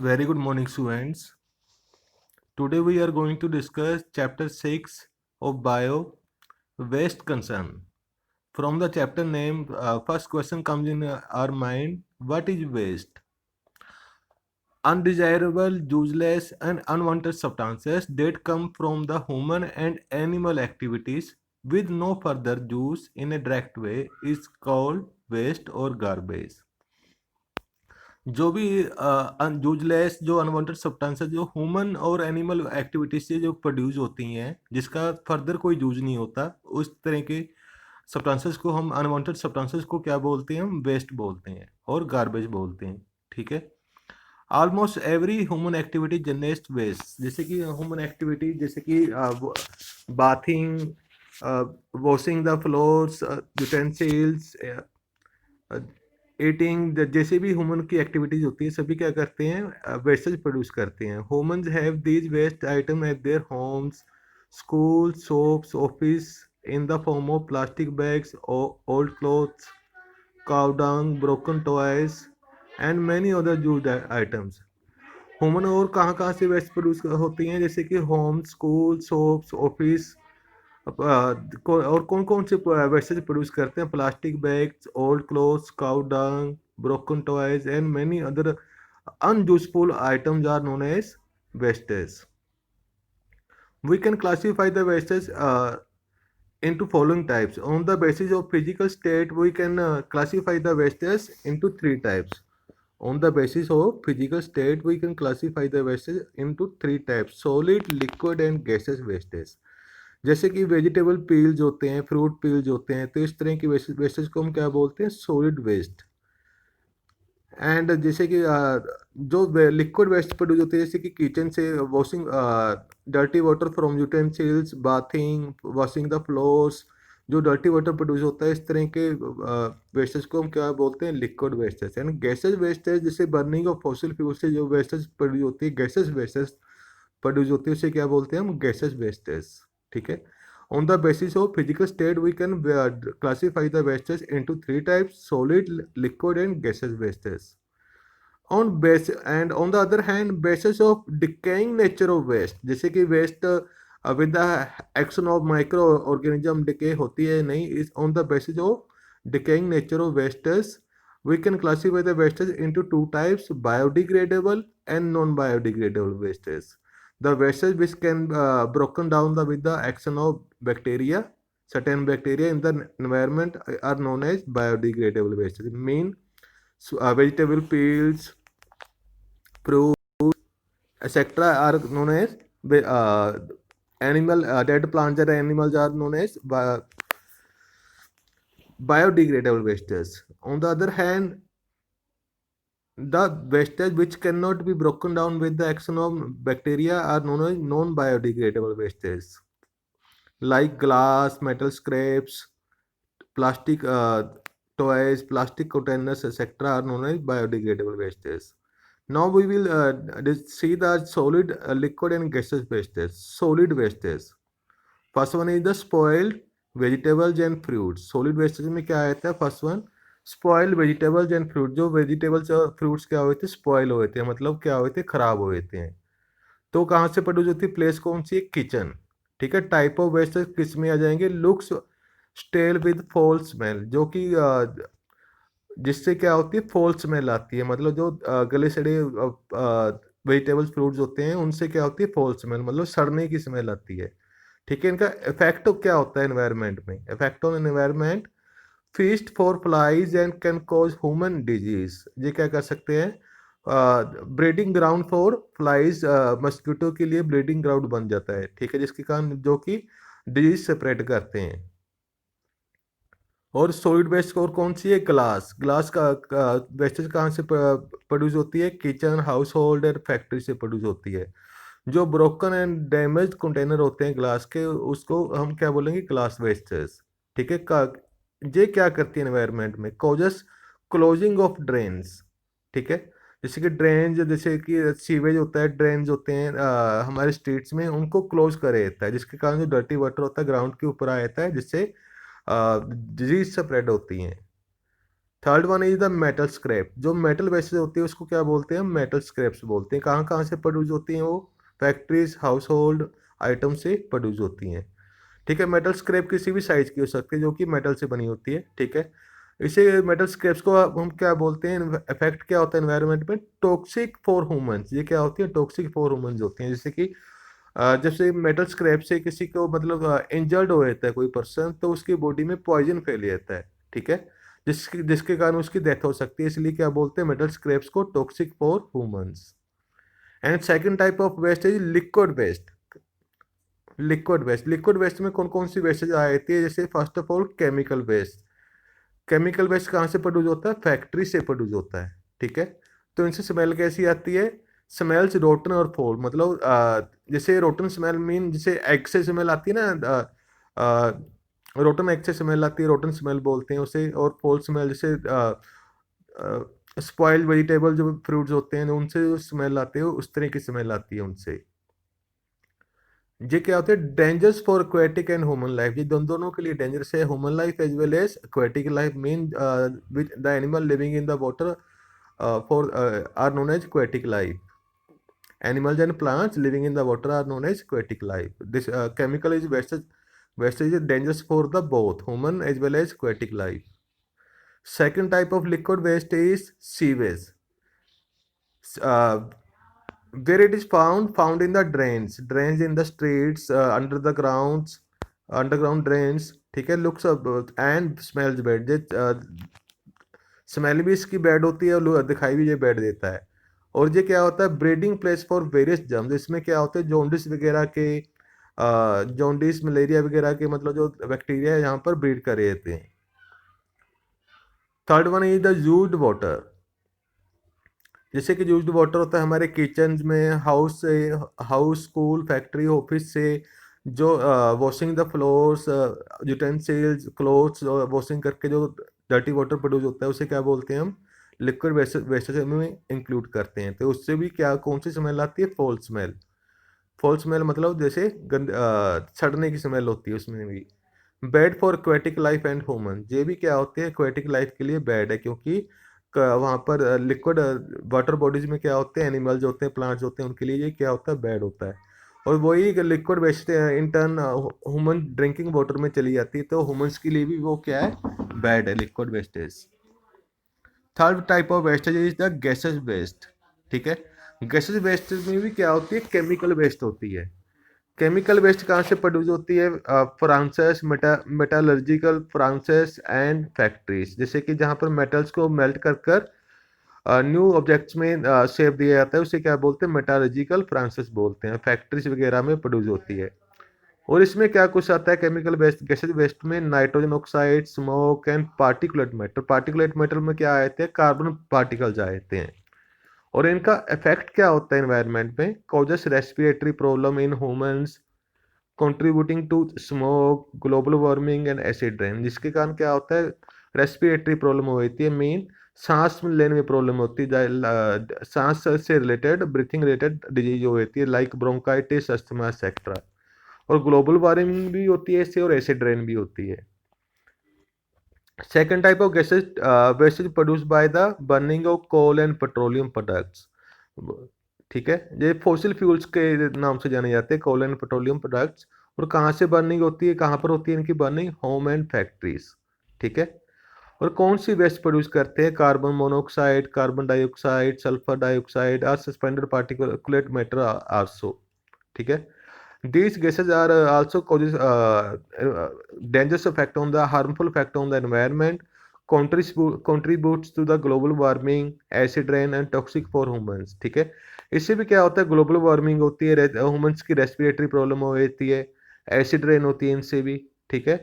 Very good morning, students. Today we are going to discuss chapter 6 of Bio Waste Concern. From the chapter name, first question comes in our mind: what is waste? Undesirable, useless, and unwanted substances that come from the human and animal activities with no further use in a direct way is called waste or garbage. जो भी useless जो unwanted substances जो human और animal activities से जो produce होती हैं जिसका फर्दर कोई यूज नहीं होता, उस तरह के सब्सटेंसेस को हम अनवांटेड सब्सटेंसेस को क्या बोलते हैं? हम वेस्ट बोलते हैं और गार्बेज बोलते हैं। ठीक है। Almost every human activity generates waste. जैसे कि ह्यूमन एक्टिविटी जैसे कि bathing, washing the floors, utensils, eating, जैसे भी ह्यूमन की एक्टिविटीज होती है सभी क्या करते हैं? वेस्टेज प्रोड्यूस करते हैं। Humans have these waste item at their homes, school, shops, office in the form of plastic bags, old clothes, cow dung, broken toys and many other used items. Human और कहाँ से waste produce होती हैं? जैसे कि home, school, shops, office, और कौन कौन से वेस्टेज प्रोड्यूस करते हैं? Plastic bags, old clothes, cow dung, broken toys and many other unuseful items are known as wastes. We can classify the wastes into following types. On the basis of physical state, we can classify the wastes into three types. On the basis of physical state, we can classify the wastes into three types: solid, liquid, and gaseous wastes. जैसे कि vegetable peels होते हैं, fruit peels होते हैं, तो इस तरह की वेस्टेज को हम क्या बोलते हैं? Solid waste. एंड जैसे कि जो लिक्विड वेस्ट प्रोड्यूस होते हैं जैसे कि किचन से washing, dirty water from utensils, bathing, washing the floors, जो डर्टी वाटर प्रोड्यूस होता है, इस तरह के वेस्टेज को हम क्या बोलते हैं? Liquid wastage. And gases wastage जैसे बर्निंग ऑफ फॉसिल फ्यूल से जो वेस्टेज प्रोड्यूस होती है, गैसेज वेस्टेज प्रोड्यूस होती है, उसे क्या बोलते हैं हम? Gases wastage. ठीक है। On the basis of physical state, we can classify the wastes into three types: solid, liquid, and gaseous wastes. On the other hand, basis of decaying nature of waste, जैसे कि waste with the action of microorganism decay होती है नहीं, is on the basis of decaying nature of wastes, we can classify the wastes into two types: biodegradable and non-biodegradable wastes. The wastes which can broken down with the action of bacteria, certain bacteria in the environment are known as biodegradable wastes. Mean vegetable peels, fruit, etc. are known as animal dead plants or animals are known as biodegradable wastes. On the other hand, the wastes which cannot be broken down with the action of bacteria are known as non-biodegradable wastes, like glass, metal scraps, plastic toys, plastic containers, etc. are known as biodegradable wastes. Now we will see the solid, liquid, and gaseous wastes. Solid wastes. First one is the spoiled vegetables and fruits. Solid wastes में क्या आता है? First one, spoiled vegetables and fruit. जो vegetables और fruits क्या हुए थे? Spoil हुए थे, मतलब क्या हुए थे? खराब हुए थे। तो कहाँ से प्रोड्यूस होती है? प्लेस कौन सी है? किचन। ठीक है। टाइप ऑफ वेस्ट किस में आ जाएंगे? Looks stale with foul smell, जो कि जिससे क्या होती है? फॉल स्मेल आती है, मतलब जो गले सड़े वेजिटेबल्स फ्रूट्स होते हैं उनसे क्या होती है? फॉल स्मेल, मतलब सड़ने की स्मेल आती है। ठीक है। इनका इफेक्ट क्या होता है एनवायरनमेंट में? Effect on environment: feast for flies and can cause human disease. ये क्या कर सकते हैं? Breeding ground for flies, mosquito के लिए ब्रीडिंग ग्राउंड बन जाता है। ठीक है। जिसके कारण जो कि डिजीज स्प्रेड करते हैं। और सॉलिड वेस्ट और कौन सी है? ग्लास। ग्लास का वेस्टेज कहाँ से प्रोड्यूस होती है? किचन, हाउस होल्ड और फैक्ट्री से प्रोड्यूस होती है। जो ब्रोकन एंड डैमेज कंटेनर होते हैं ग्लास के, उसको हम क्या बोलेंगे? Glass wastage. ठीक है। ये क्या करती है एनवायरनमेंट में? Causes closing of drains. ठीक है। जैसे कि ड्रेन, जैसे कि सीवेज होता है, ड्रेन्स होते हैं हमारे स्ट्रीट्स में, उनको क्लोज कर देता है, जिसके कारण जो डर्टी वाटर होता है ग्राउंड के ऊपर आ जाता है, जिससे डिजीज स्प्रेड होती हैं। Third one is the metal scrap. जो मेटल वेस्टेज होती है उसको क्या बोलते हैं, मेटल स्क्रैप्स बोलते हैं। कहाँ कहाँ से प्रोड्यूस होती हैं वो, फैक्ट्रीज, हाउस होल्ड आइटम से प्रोड्यूस होती हैं। ठीक है, मेटल स्क्रैप किसी भी साइज की हो सकती है जो कि मेटल से बनी होती है। ठीक है, इसे मेटल स्क्रैप्स को हम क्या बोलते हैं, इफेक्ट क्या होता है एनवायरनमेंट में, टॉक्सिक फॉर ह्यूमंस। ये क्या होती है, टॉक्सिक फॉर ह्यूमंस होती हैं। जैसे कि जैसे मेटल स्क्रैप से किसी को मतलब इंजर्ड हो जाता है कोई पर्सन, तो उसकी बॉडी में पॉइजन फैल जाता है। ठीक है, जिसके जिसके कारण उसकी डेथ हो सकती है। इसलिए क्या बोलते हैं मेटल स्क्रैप्स को, toxic for humans. And second type of waste is liquid waste. Liquid waste में कौन कौन सी वेस्टेज आ जाती है, जैसे first of all chemical waste. Chemical waste कहाँ से प्रोड्यूस होता है, फैक्ट्री से प्रोड्यूस होता है। ठीक है, तो इनसे स्मेल कैसी आती है, स्मेल्स रोटन और फोल। मतलब जैसे रोटन स्मेल मीन, जैसे एग से स्मेल आती है ना, रोटन एग से स्मेल आती है, रोटन स्मेल बोलते हैं उसे। और फोल स्मेल जैसे स्पॉइल्ड वेजिटेबल जो फ्रूट्स होते हैं उनसे जो स्मेल आती है उस तरह की स्मेल आती है उनसे। ये क्या होते हैं, dangers for aquatic and human life. ये दोनों के लिए डेंजरस है, human life as well as aquatic life. Mean which the animal living in the water for are known as aquatic life. Animals and plants living in the water are known as aquatic life. This chemical is wastage is dangerous for the both human as well as aquatic life. Second type of liquid waste is sewage. Uh, where it is found in the drains in the streets, under the grounds, underground drains. ठीक है, looks and smells bad। Smell भी इसकी bad होती है और दिखाई भी ये बैड देता है। और ये क्या होता है, breeding place for various germs. इसमें क्या होता है, जॉन्डिस वगैरह के, जॉन्डिस मलेरिया वगैरह के मतलब जो बैक्टीरिया है यहाँ पर ब्रीड कर रहते हैं। Third one is the used water. जैसे कि यूज्ड वाटर होता है हमारे किचन में, हाउस से, हाउस, स्कूल, फैक्ट्री, ऑफिस से, जो washing the floors, utensils, clothes washing करके जो डर्टी वाटर प्रोड्यूस होता है उसे क्या बोलते हैं हम, लिक्विड वेस्टेज में इंक्लूड करते हैं। तो उससे भी क्या कौन सी स्मेल आती है, फॉल स्मेल। फॉल स्मेल मतलब जैसे सड़ने की स्मेल होती है उसमें भी। Bad for aquatic life and human. ये भी क्या होते हैं, एक्वेटिक लाइफ के लिए बैड है, क्योंकि वहाँ पर लिक्विड वाटर बॉडीज में क्या होते हैं, एनिमल्स होते हैं, प्लांट्स होते हैं, उनके लिए ये क्या होता है, बैड होता है। और वही liquid waste in turn human drinking water में चली जाती है, तो ह्यूमंस के लिए भी वो क्या है, बैड है, liquid wastage. Third type of wastage is the gases waste. ठीक है, गैसेस वेस्ट में भी क्या होती है, केमिकल वेस्ट होती है। केमिकल वेस्ट कहाँ से प्रोड्यूस होती है, Française, metallurgical Française and factories. जैसे कि जहाँ पर मेटल्स को मेल्ट कर कर न्यू ऑब्जेक्ट्स में शेप दिया जाता है, उसे क्या बोलते हैं, मेटालर्जिकल फ्रांसेस बोलते हैं। फैक्ट्रीज वगैरह में प्रोड्यूस होती है। और इसमें क्या कुछ आता है केमिकल वेस्ट, गैसेज वेस्ट में, nitrogen oxide, smoke and particulate matter. Particulate matter में क्या आते हैं, कार्बन पार्टिकल्स आते हैं। और इनका इफेक्ट क्या होता है एनवायरनमेंट में, causes respiratory problem in humans, contributing to smoke, global warming and acid rain. जिसके कारण क्या होता है, रेस्पिरेटरी प्रॉब्लम होती है, मेन सांस लेने में प्रॉब्लम होती है, सांस से रिलेटेड, ब्रीथिंग रिलेटेड डिजीज होती है, लाइक ब्रोंकाइटिस, अस्थमा एक्सेट्रा। और ग्लोबल वार्मिंग भी होती है इससे, और एसिड रेन भी होती है। Second type of gases wastage produce by the burning of coal and petroleum products. ठीक है, ये फॉसिल फ्यूल्स के नाम से जाने जाते हैं, कोल एंड पेट्रोलियम प्रोडक्ट्स। और कहाँ से बर्निंग होती है, कहाँ पर होती है इनकी बर्निंग, होम एंड फैक्ट्रीज। ठीक है, और कौन सी वेस्ट प्रोड्यूस करते हैं, carbon monoxide, carbon dioxide, sulphur dioxide और सस्पेंडेड पार्टिकुलेट मैटर आल्सो। ठीक है, these gases are also causes dangerous effect on the harmful effect on the environment, contributes to the global warming, acid rain and toxic for humans। ठीक है, इससे भी क्या होता है, ग्लोबल वार्मिंग होती है, ह्यूमंस की रेस्पिरेटरी प्रॉब्लम हो जाती है, एसिड रेन होती है इनसे भी। ठीक है,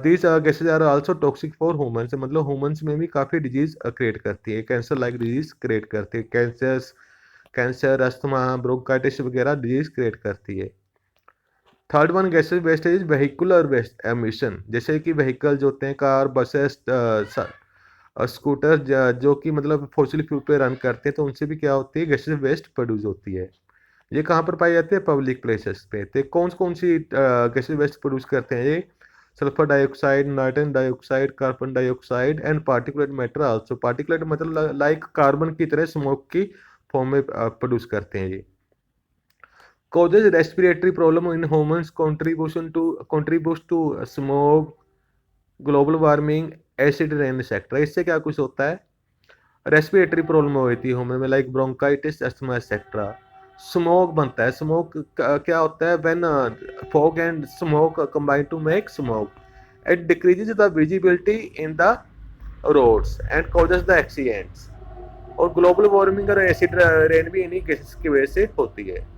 these gases are also toxic for humans. मतलब ह्यूमंस में भी काफ़ी डिजीज क्रिएट करती है, कैंसर लाइक डिजीज क्रिएट करती है, कैंसर, अस्थमा, ब्रोंकाइटिस वगैरह डिजीज क्रिएट करती है। Third one gases wastage is vehicular waste emission. जैसे कि व्हीकल्स होते हैं, कार, बसेस, स्कूटर, जो कि मतलब फॉसिल फ्यूल पे रन करते हैं, तो उनसे भी क्या होती है, गैसेज वेस्ट प्रोड्यूस होती है। ये कहाँ पर पाई जाती है, पब्लिक प्लेसेस पे। तो कौन कौन सी गैसेज वेस्ट प्रोड्यूस करते हैं ये, sulphur dioxide, nitrogen dioxide, carbon dioxide and particulate matter also. Particulate मतलब लाइक कार्बन की तरह स्मोक की फॉर्म में प्रोड्यूस करते हैं ये। Causes respiratory problem in humans contributes to smoke, global warming, acid rain etcetera. इससे क्या कुछ होता है, रेस्पिरेटरी प्रॉब्लम होती है ह्यूमन में like bronchitis, asthma etcetera. Smoke बनता है, स्मोक क्या होता है, when fog and smoke combine to make smoke it decreases the visibility in the roads and causes the accidents. और ग्लोबल वार्मिंग और एसिड रेन भी इन्हीं केसेस की वजह से होती है।